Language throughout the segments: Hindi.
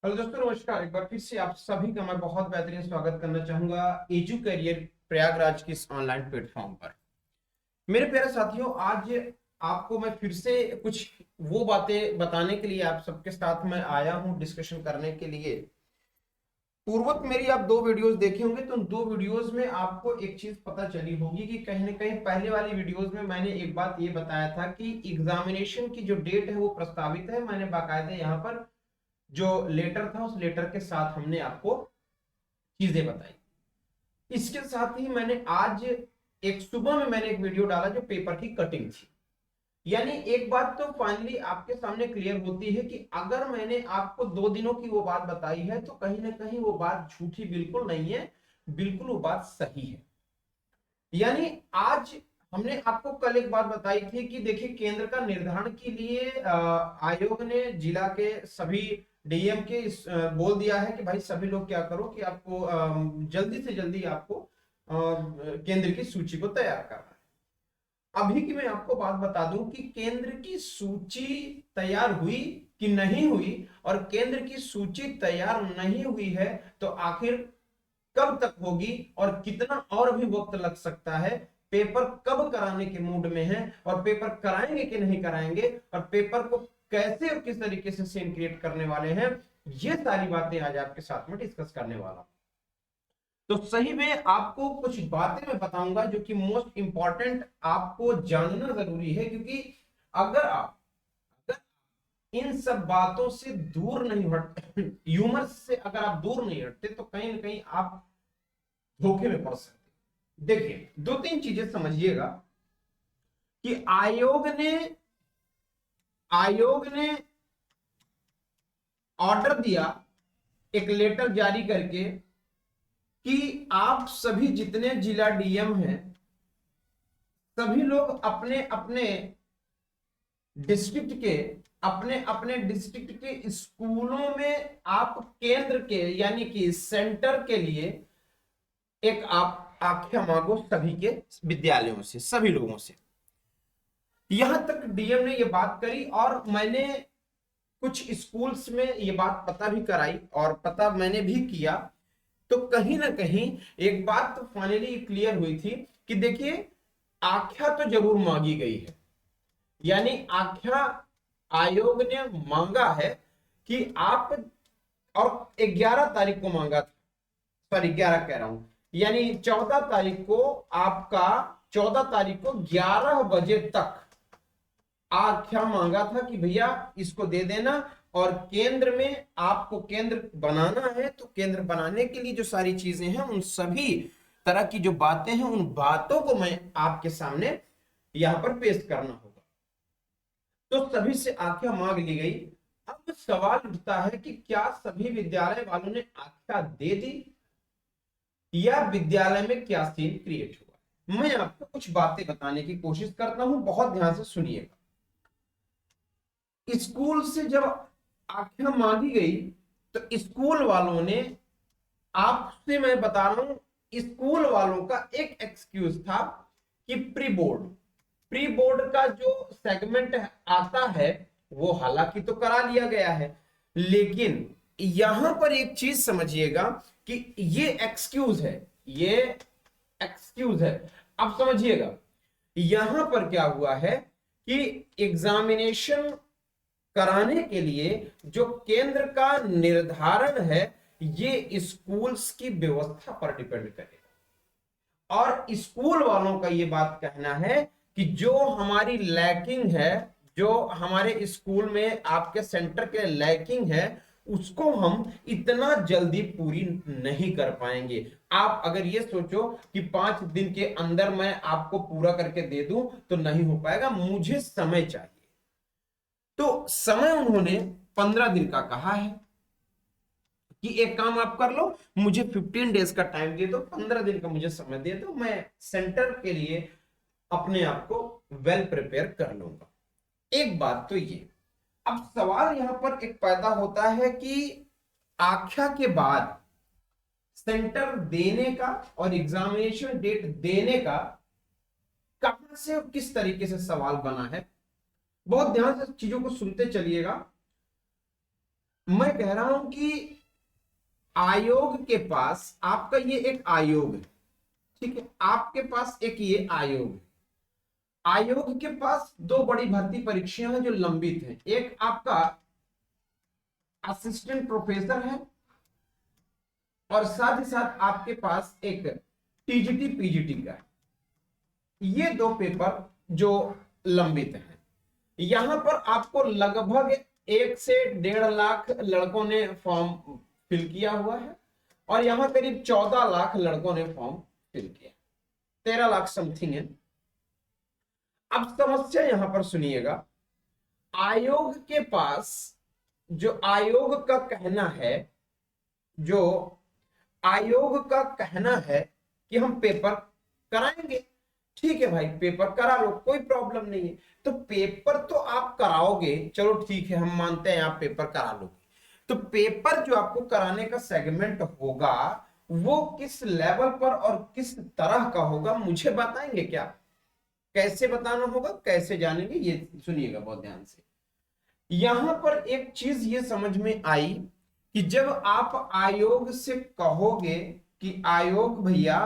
हेलो दोस्तों, नमस्कार। एक बार फिर से आप सभी का मैं बहुत बेहतरीन स्वागत करना चाहूंगा एजू करियर प्रयागराज की इस ऑनलाइन प्लेटफॉर्म पर। मेरे प्यारे साथियों, आज आपको मैं फिर से कुछ वो बातें बताने के लिए आप सबके साथ में आया हूं, डिस्कशन करने के लिए। पूर्वक मेरी आप दो वीडियोस देखे होंगे, तो उन दो वीडियोस में आपको एक चीज पता चली होगी कि कहीं ना कहीं पहले वाली वीडियोस में मैंने एक बात ये बताया था कि एग्जामिनेशन की जो डेट है वो प्रस्तावित है। मैंने बाकायदा यहाँ पर जो लेटर था उस लेटर के साथ हमने आपको चीजें बताई। इसके साथ ही मैंने आज एक सुबह में मैंने एक वीडियो डाला जो पेपर की कटिंग थी। यानी एक बात तो फाइनली आपके सामने क्लियर होती है कि अगर मैंने आपको 2 दिनों की वो बात बताई है तो कहीं ना कहीं वो बात झूठी बिल्कुल नहीं है, बिल्कुल वो बात सही है। यानी आज हमने आपको कल एक बात बताई थी कि देखिए, केंद्र का निर्धारण के लिए आयोग ने जिला के सभी डीएम के बोल दिया है कि भाई सभी लोग क्या करो कि आपको जल्दी से जल्दी आपको केंद्र की सूची को तैयार करना है। अभी की मैं आपको बात बता दूं कि केंद्र की सूची तैयार हुई कि नहीं हुई, और केंद्र की सूची तैयार नहीं हुई है तो आखिर कब तक होगी और कितना और भी वक्त लग सकता है, पेपर कब कराने के मूड में है और पेपर कराएंगे कि नहीं कराएंगे, और पेपर को कैसे और किस तरीके से सीन क्रिएट करने वाले हैं, ये सारी बातें आज आपके साथ में डिस्कस करने वाला हूं। तो सही में आपको कुछ बातें मैं बताऊंगा जो कि मोस्ट इंपॉर्टेंट आपको जानना जरूरी है, क्योंकि अगर आप इन सब बातों से दूर नहीं हटते, ह्यूमर से अगर आप दूर नहीं हटते, तो कहीं ना कहीं आप धोखे में पड़ सकते। देखिए, दो तीन चीजें समझिएगा कि आयोग ने ऑर्डर दिया, एक लेटर जारी करके, कि आप सभी जितने जिला डीएम हैं सभी लोग अपने अपने डिस्ट्रिक्ट के अपने अपने डिस्ट्रिक्ट के स्कूलों में आप केंद्र के यानी कि सेंटर के लिए एक आप आख्या मांगो सभी के विद्यालयों से, सभी लोगों से। यहां तक डीएम ने ये बात करी और मैंने कुछ स्कूल्स में ये बात पता भी कराई और पता मैंने भी किया। तो कहीं ना कहीं एक बात तो फाइनली क्लियर हुई थी कि देखिए, आख्या तो जरूर मांगी गई है। यानी आख्या आयोग ने मांगा है कि आप, और 11 तारीख को मांगा था, सॉरी 11 कह रहा हूं, यानी 14 तारीख को आपका, 14 तारीख को 11 बजे तक आख्या मांगा था कि भैया इसको दे देना। और केंद्र में आपको केंद्र बनाना है तो केंद्र बनाने के लिए जो सारी चीजें हैं उन सभी तरह की जो बातें हैं उन बातों को मैं आपके सामने यहां पर पेश करना होगा। तो सभी से आख्या मांग ली गई। अब सवाल उठता है कि क्या सभी विद्यालय वालों ने आख्या दे दी या विद्यालय में क्या सीन क्रिएट हुआ। मैं आपको कुछ बातें बताने की कोशिश करता हूं, बहुत ध्यान से सुनिएगा। स्कूल से जब आख्या मांगी गई तो स्कूल वालों ने, आपसे मैं बता रहा हूं, स्कूल वालों का एक एक्सक्यूज था कि प्री बोर्ड का जो सेगमेंट आता है वो हालांकि तो करा लिया गया है, लेकिन यहां पर एक चीज समझिएगा कि ये एक्सक्यूज है, ये एक्सक्यूज है। अब समझिएगा यहां पर क्या हुआ है कि एग्जामिनेशन कराने के लिए जो केंद्र का निर्धारण है ये स्कूल्स की व्यवस्था पर डिपेंड करेगा। और स्कूल वालों का ये बात कहना है कि जो हमारी लैकिंग है, जो हमारे स्कूल में आपके सेंटर के लैकिंग है, उसको हम इतना जल्दी पूरी नहीं कर पाएंगे। आप अगर ये सोचो कि 5 दिन के अंदर मैं आपको पूरा करके दे दूं तो नहीं हो पाएगा, मुझे समय चाहिए। तो समय उन्होंने 15 दिन का कहा है कि एक काम आप कर लो, मुझे 15 डेज का टाइम दे दो, 15 दिन का मुझे समय दे दो, मैं सेंटर के लिए अपने आप को वेल प्रिपेयर कर लूंगा। एक बात तो ये। अब सवाल यहां पर एक पैदा होता है कि आख्या के बाद सेंटर देने का और एग्जामिनेशन डेट देने का कहां से और किस तरीके से सवाल बना है। बहुत ध्यान से चीजों को सुनते चलिएगा। मैं कह रहा हूं कि आयोग के पास, आपका ये एक आयोग है, ठीक है, आपके पास एक ये आयोग है। आयोग के पास दो बड़ी भर्ती परीक्षाएं हैं जो लंबित हैं। एक आपका असिस्टेंट प्रोफेसर है और साथ ही साथ आपके पास एक टीजीटी पीजीटी का है। ये दो पेपर जो लंबित हैं, यहां पर आपको लगभग 1 से 1.5 लाख लड़कों ने फॉर्म फिल किया हुआ है और यहां करीब 14 लाख लड़कों ने फॉर्म फिल किया, 13 लाख समथिंग है। अब समस्या यहां पर सुनिएगा, आयोग के पास जो आयोग का कहना है, जो आयोग का कहना है कि हम पेपर कराएंगे। ठीक है भाई, पेपर करा लो, कोई प्रॉब्लम नहीं है। तो पेपर तो आप कराओगे, चलो ठीक है, हम मानते हैं आप पेपर करा लोगे। तो पेपर जो आपको कराने का सेगमेंट होगा वो किस लेवल पर और किस तरह का होगा, मुझे बताएंगे क्या? कैसे बताना होगा, कैसे जानेंगे, ये सुनिएगा बहुत ध्यान से। यहां पर एक चीज ये समझ में आई कि जब आप आयोग से कहोगे कि आयोग भैया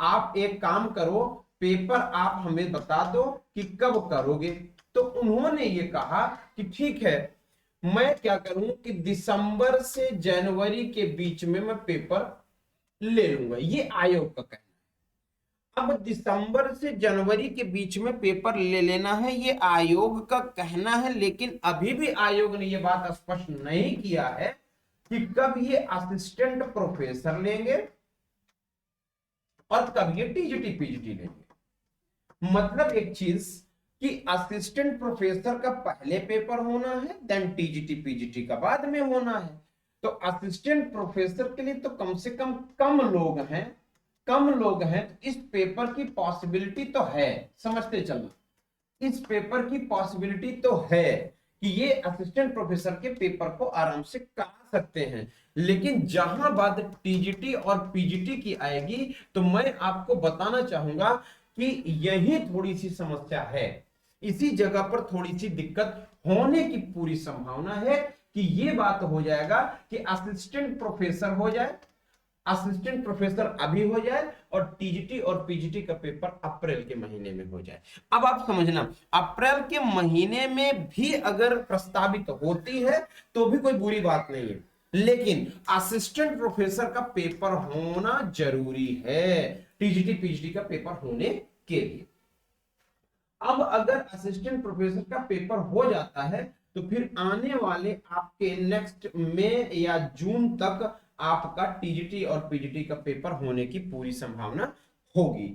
आप एक काम करो, पेपर आप हमें बता दो कि कब करोगे, तो उन्होंने ये कहा कि ठीक है, मैं क्या करूं कि दिसंबर से जनवरी के बीच में मैं पेपर ले लूंगा। ये आयोग का कहना है। अब दिसंबर से जनवरी के बीच में पेपर ले लेना है, ये आयोग का कहना है, लेकिन अभी भी आयोग ने ये बात स्पष्ट नहीं किया है कि कब ये असिस्टेंट प्रोफेसर लेंगे और कब ये टीजीटी पीजीटी लेंगे। मतलब एक चीज कि असिस्टेंट प्रोफेसर का पहले पेपर होना है, देन टीजीटी पीजीटी का बाद में होना है। तो असिस्टेंट प्रोफेसर के लिए तो कम से कम लोग हैं, कम लोग हैं, तो इस पेपर की पॉसिबिलिटी तो है, समझते चलो, इस पेपर की पॉसिबिलिटी तो है कि ये असिस्टेंट प्रोफेसर के पेपर को आराम से करा सकते हैं। लेकिन जहां बात टीजीटी और पीजीटी की आएगी तो मैं आपको बताना चाहूंगा कि यही थोड़ी सी समस्या है, इसी जगह पर थोड़ी सी दिक्कत होने की पूरी संभावना है कि ये बात हो जाएगा कि असिस्टेंट प्रोफेसर हो जाए, असिस्टेंट प्रोफेसर अभी हो जाए और टीजीटी और पीजीटी का पेपर अप्रैल के महीने में हो जाए। अब आप समझना, अप्रैल के महीने में भी अगर प्रस्तावित होती है तो भी कोई बुरी बात नहीं है, लेकिन असिस्टेंट प्रोफेसर का पेपर होना जरूरी है टीजीटी पीजीटी का पेपर होने के लिए। अब अगर असिस्टेंट प्रोफेसर का पेपर हो जाता है तो फिर आने वाले आपके नेक्स्ट मई या जून तक आपका टीजीटी और पीजीटी का पेपर होने की पूरी संभावना होगी।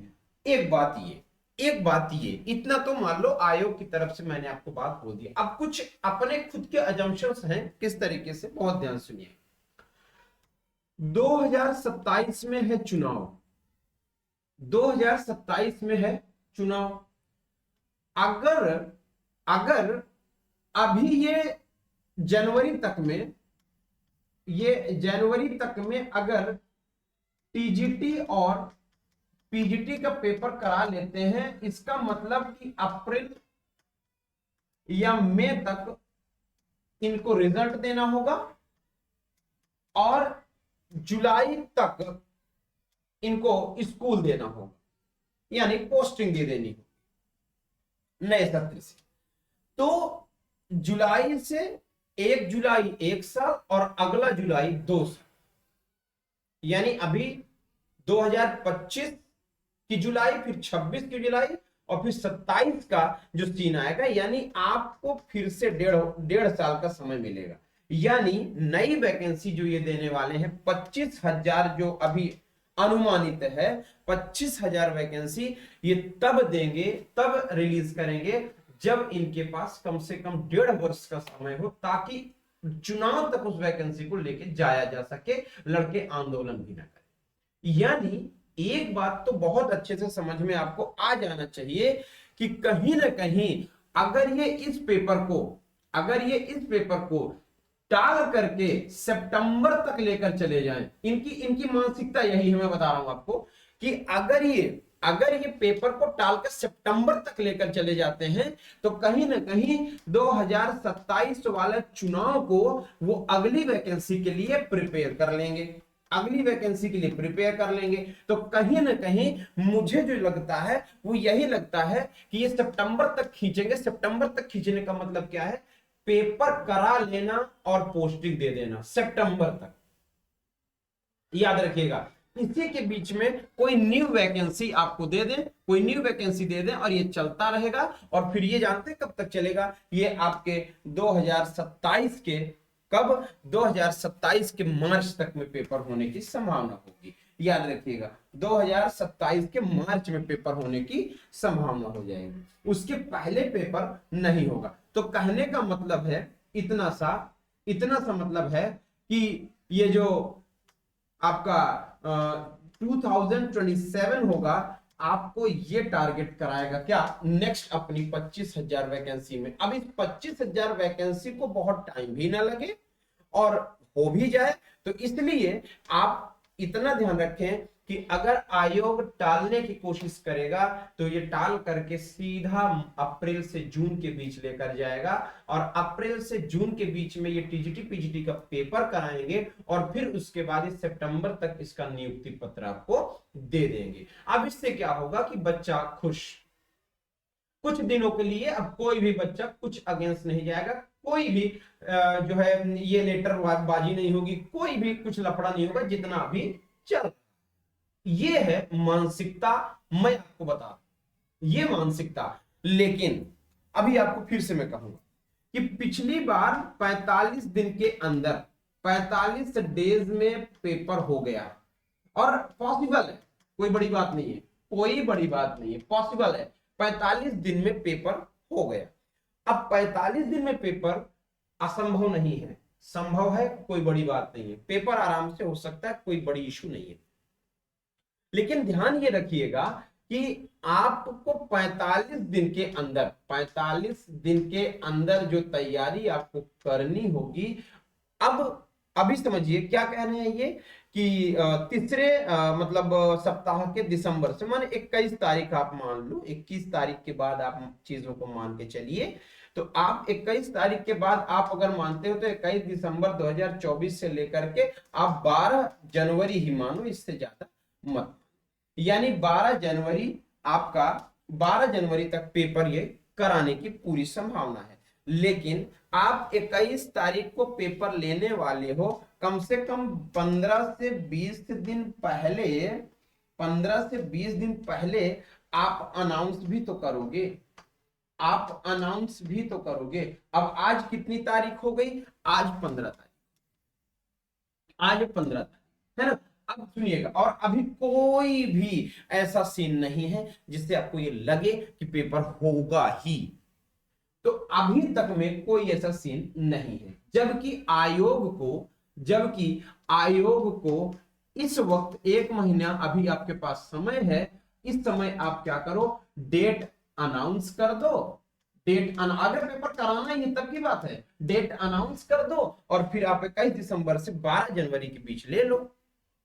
एक बात ये इतना तो मान लो आयोग की तरफ से मैंने आपको बात बोल दी। अब कुछ अपने खुद के अजम्पशंस हैं, किस तरीके से, बहुत ध्यान सुनिए। 2027 में है चुनाव, 2027 में है चुनाव। अगर अगर अभी ये जनवरी तक में अगर टीजीटी और पीजीटी का पेपर करा लेते हैं, इसका मतलब कि अप्रैल या मई तक इनको रिजल्ट देना होगा और जुलाई तक इनको स्कूल देना होगा, यानी पोस्टिंग दे देनी होगी नए सत्र से। तो जुलाई से 1 जुलाई 1 साल और अगला जुलाई 2 साल, यानी अभी 2025 की जुलाई, फिर 26 की जुलाई और फिर 27 का जो सीन आएगा, यानी आपको फिर से डेढ़ साल का समय मिलेगा। यानी नई वैकेंसी जो ये देने वाले हैं 25,000 जो अभी अनुमानित है, 25,000 वैकेंसी ये तब देंगे, तब रिलीज करेंगे जब इनके पास कम से कम 1.5 वर्ष का समय हो, ताकि चुनाव तक उस वैकेंसी को लेके जाया जा सके, लड़के आंदोलन भी ना करें। यानी एक बात तो बहुत अच्छे से समझ में आपको आ जाना चाहिए कि कहीं ना कहीं अगर ये इस पेपर को टाल करके सितंबर तक लेकर चले जाएं, इनकी मानसिकता यही है, मैं बता रहा हूं आपको कि अगर ये अगर ये पेपर को टालकर सितंबर तक लेकर चले जाते हैं तो कहीं ना कहीं 2027 वाला चुनाव को वो अगली वैकेंसी के लिए प्रिपेयर कर लेंगे, अगली वैकेंसी के लिए प्रिपेयर कर लेंगे। तो कहीं ना कहीं मुझे जो लगता है वो यही लगता है कि ये सितंबर तक खींचेंगे। सितंबर तक खींचने का मतलब क्या है, पेपर करा लेना और पोस्टिंग दे देना सितंबर तक, याद रखिएगा। इसी के बीच में कोई न्यू वैकेंसी आपको दे दें, कोई न्यू वैकेंसी दे दें और ये चलता रहेगा। और फिर ये जानते हैं कब तक चलेगा, ये आपके 2027 के कब 2027 के मार्च तक में पेपर होने की संभावना होगी, याद रखिएगा 2027 के मार्च में पेपर होने की संभावना हो जाएगी, उसके पहले पेपर नहीं होगा। तो कहने का मतलब है इतना सा मतलब है कि ये जो आपका 2027 होगा, आपको ये टारगेट कराएगा क्या, नेक्स्ट अपनी 25,000 वैकेंसी में। अब इस 25,000 वैकेंसी को बहुत टाइम भी ना लगे और हो भी जाए, तो इसलिए आप इतना ध्यान रखें कि अगर आयोग टालने की कोशिश करेगा तो ये टाल करके सीधा अप्रैल से जून के बीच लेकर जाएगा और अप्रैल से जून के बीच में ये टीजीटी पीजीटी का पेपर कराएंगे और फिर उसके बाद इस सितंबर तक इसका नियुक्ति पत्र आपको दे देंगे। अब इससे क्या होगा कि बच्चा खुश, कुछ दिनों के लिए अब कोई भी बच्चा कुछ अगेंस्ट नहीं जाएगा, कोई भी जो है ये लेटर बाजी नहीं होगी, कोई भी कुछ लफड़ा नहीं होगा जितना अभी चल। ये है मानसिकता, मैं आपको बता ये मानसिकता। लेकिन अभी आपको फिर से मैं कहूंगा कि पिछली बार 45 दिन के अंदर 45 डेज में पेपर हो गया और पॉसिबल है, कोई बड़ी बात नहीं है, कोई बड़ी बात नहीं है, पॉसिबल है 45 दिन में पेपर हो गया। अब 45 दिन में पेपर असंभव नहीं है, संभव है, कोई बड़ी बात नहीं है, पेपर आराम से हो सकता है, कोई बड़ी इशू नहीं है। लेकिन ध्यान ये रखिएगा कि आपको 45 दिन के अंदर जो तैयारी आपको करनी होगी। अब अभी समझिए क्या कह रहे हैं ये कि तीसरे मतलब सप्ताह के दिसंबर से, माने 21 तारीख आप मान लो, 21 तारीख के बाद आप चीजों को मान के चलिए। तो आप 21 तारीख के बाद आप अगर मानते हो तो 21 दिसंबर 2024 से लेकर के आप 12 जनवरी ही मानो, इससे ज्यादा मत, यानी 12 जनवरी आपका 12 जनवरी तक पेपर ये कराने की पूरी संभावना है। लेकिन आप 21 तारीख को पेपर लेने वाले हो, कम से कम 15 से 20 दिन पहले, 15 से 20 दिन पहले आप अनाउंस भी तो करोगे, आप अनाउंस भी तो करोगे। अब आज कितनी तारीख हो गई, आज 15 तारीख, आज 15 तारीख है ना। अब सुनिएगा, और अभी कोई भी ऐसा सीन नहीं है जिससे आपको ये लगे कि पेपर होगा ही, तो अभी तक में कोई ऐसा सीन नहीं है। जबकि आयोग को इस वक्त 1 महीना अभी आपके पास समय है, इस समय आप क्या करो, डेट अनाउंस कर दो, अगर पेपर कराना ही तब की बात है, डेट अनाउंस कर दो और फिर आप 21 दिसंबर से 12 जनवरी के बीच ले लो,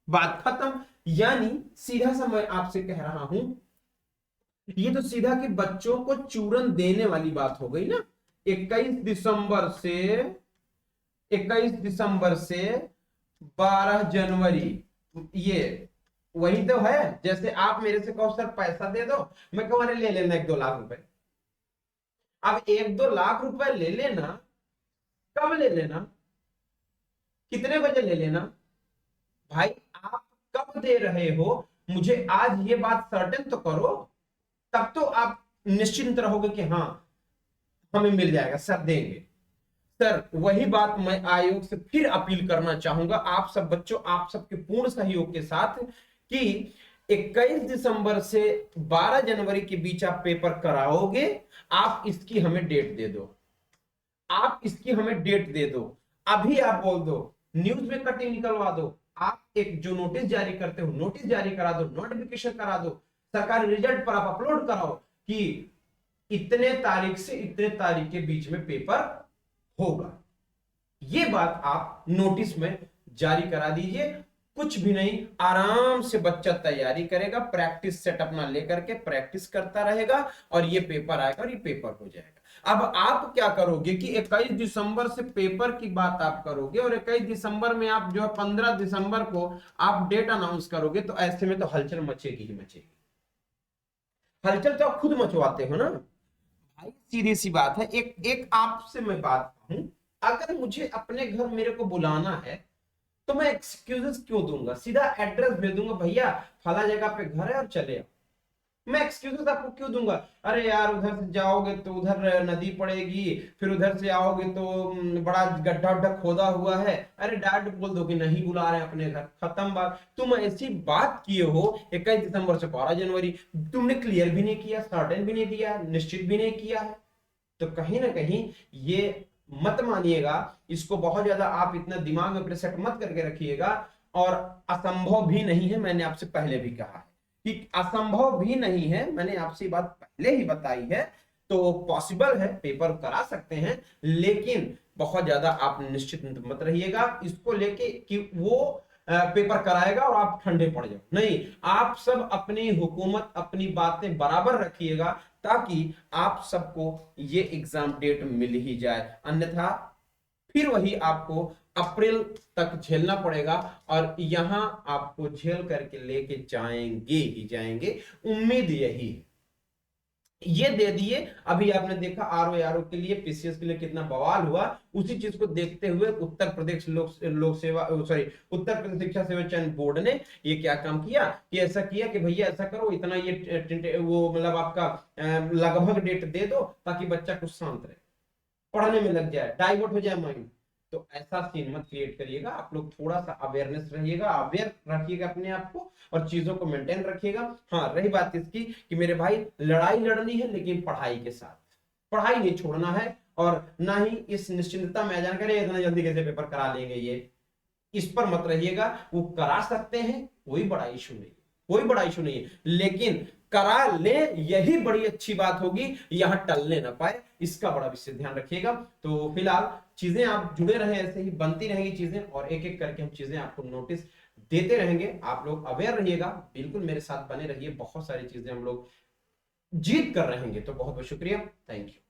बात खत्म। यानी सीधा सा मैं आपसे कह रहा हूं, ये तो सीधा कि बच्चों को चूरन देने वाली बात हो गई ना। 21 दिसंबर से 12 जनवरी, ये वही तो है। जैसे आप मेरे से कहो सर पैसा दे दो, मैं कहूँ अरे ले लेना 1-2 लाख रुपए। अब 1-2 लाख रुपए ले लेना, कब ले लेना, कितने बजे ले लेना, भाई आप कब दे रहे हो, मुझे आज ये बात सर्टेन तो करो, तब तो आप निश्चिंत रहोगे कि हाँ हमें मिल जाएगा, सर देंगे। सर वही बात मैं आयोग से फिर अपील करना चाहूंगा आप सब बच्चों, आप सबके पूर्ण सहयोग के साथ कि 21 दिसंबर से 12 जनवरी के बीच आप पेपर कराओगे, आप इसकी हमें डेट दे दो, आप इसकी हमें डेट दे दो। अभी आप बोल दो, न्यूज में कटिंग निकलवा दो, आप एक जो नोटिस जारी करते हो नोटिस जारी करा दो, नोटिफिकेशन करा दो, सरकारी रिजल्ट पर आप अपलोड कराओ कि इतने तारीख से इतने तारीख के बीच में पेपर होगा। ये बात आप नोटिस में जारी करा दीजिए, कुछ भी नहीं, आराम से बच्चा तैयारी करेगा, प्रैक्टिस सेट अपना लेकर के प्रैक्टिस करता रहेगा और ये पेपर आएगा और ये पेपर हो जाएगा। अब आप क्या करोगे कि 21 दिसंबर से पेपर की बात आप करोगे और 21 दिसंबर में आप जो है 15 दिसंबर को आप डेट अनाउंस करोगे, तो ऐसे में तो हलचल मचेगी ही मचेगी। हलचल तो आप खुद मचवाते हो ना भाई, सीधी सी बात है। एक एक आपसे मैं बात कहूं, अगर मुझे अपने घर मेरे को बुलाना है तो मैं एक्सक्यूजेस क्यों दूंगा, सीधा एड्रेस भेज दूंगा, भैया फला जगह पे घर है और चले आओ। मैं एक्सक्यूजेस आपको क्यों दूंगा, अरे यार उधर से जाओगे तो उधर नदी पड़ेगी, फिर उधर से आओगे तो बड़ा गड्ढा उड्ढा खोदा हुआ है, अरे डायरेक्ट बोल दो कि नहीं बुला रहे अपने घर, खत्म बात। तुम ऐसी बात किए हो 21 दिसंबर से 12 जनवरी, तुमने क्लियर भी नहीं किया, सर्टेन भी नहीं दिया, निश्चित भी नहीं किया है। तो कहीं ना कहीं ये मत मानिएगा, इसको बहुत ज्यादा आप इतना दिमाग में अपने सेट मत करके रखिएगा। और असंभव भी नहीं है, मैंने आपसे पहले भी कहा है कि असंभव भी नहीं है, मैंने आपसे बात पहले ही बताई है। तो पॉसिबल है, पेपर करा सकते हैं, लेकिन बहुत ज्यादा आप निश्चित मत रहिएगा इसको लेके कि वो पेपर कराएगा और आप ठंडे पड़ जाओ, नहीं। आप सब अपनी हुकूमत अपनी बातें बराबर रखिएगा ताकि आप सबको ये एग्जाम डेट मिल ही जाए, अन्यथा फिर वही आपको अप्रैल तक झेलना पड़ेगा और यहां आपको झेल करके लेके जाएंगे ही जाएंगे, उम्मीद यही है। ये दे दिए, अभी आपने देखा आरओ के लिए पीसीएस के लिए कितना बवाल हुआ, उसी चीज को देखते हुए उत्तर प्रदेश लोक सेवा सॉरी उत्तर प्रदेश शिक्षा सेवा चयन बोर्ड ने ये क्या काम किया कि ऐसा किया कि भैया ऐसा करो, इतना ये वो मतलब आपका लगभग डेट दे दो ताकि बच्चा कुछ शांत रहे, पढ़ने में लग जाए, डाइवर्ट हो जाए माइंड। तो ऐसा सीन मत क्रिएट करिएगा, आप लोग थोड़ा सा अवेयरनेस रहिएगा, अवेयर रखिएगा अपने आप को और चीजों को मेंटेन रखिएगा। हाँ, रही बात इसकी कि मेरे भाई लड़ाई लड़नी है लेकिन पढ़ाई के साथ, पढ़ाई नहीं छोड़ना है और ना ही इस निश्चिंतता में आ जाना करे इतना जल्दी कैसे पेपर करा लेंगे, ये इस पर मत रहिएगा। वो करा सकते हैं, कोई बड़ा इशू नहीं, कोई बड़ा इशू नहीं है, लेकिन करा ले यही बड़ी अच्छी बात होगी, यहां टलने ना पाए, इसका बड़ा विशेष ध्यान रखिएगा। तो फिलहाल चीजें आप जुड़े रहे, ऐसे ही बनती रहेंगी चीजें और एक एक करके हम चीजें आपको नोटिस देते रहेंगे। आप लोग अवेयर रहिएगा, बिल्कुल मेरे साथ बने रहिए, बहुत सारी चीजें हम लोग जीत कर रहेंगे। तो बहुत बहुत शुक्रिया, थैंक यू।